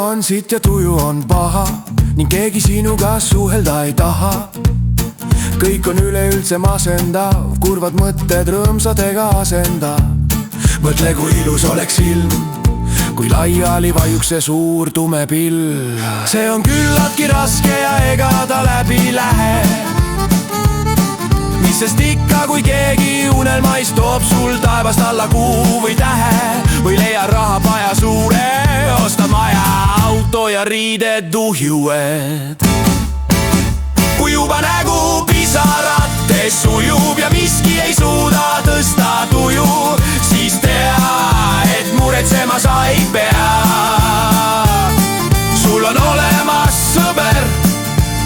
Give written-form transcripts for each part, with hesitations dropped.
on sitt ja tuju on paha ning keegi sinuga suhelda ei taha. kõik on üleüldse masendav, kurvad mõtted rõõmsadega asendab. mõtle, kui ilus oleks ilm, kui laiali vajuks see suur tume pill. see on küllaltki raske ja ega ta läbi ei lähe. mis sest ikka, kui keegi unelmais toob sul taevast alla kuu või tähe või leia raha paja suure, osta maja, auto ja riided uhjued. kui juba nägu pisarates sujub ja miski ei suuda tõsta tuju, siis tea, et muretsema sa ei pea. sul on olemas sõber,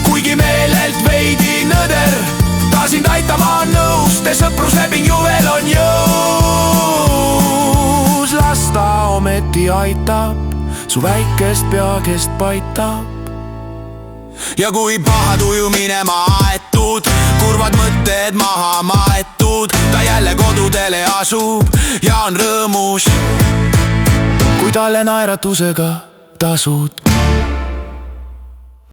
kuigi meelelt veidi nõder, ta sind aitama on nõus, te sõprusleping ju veel on jõus. las ta ometi aitab, su väikest peakest paitab. ja kui paha tuju minema aetud, kurvad mõtted maha maetud, ta jälle kodudele asub ja on rõõmus, kui talle naeratusega tasud.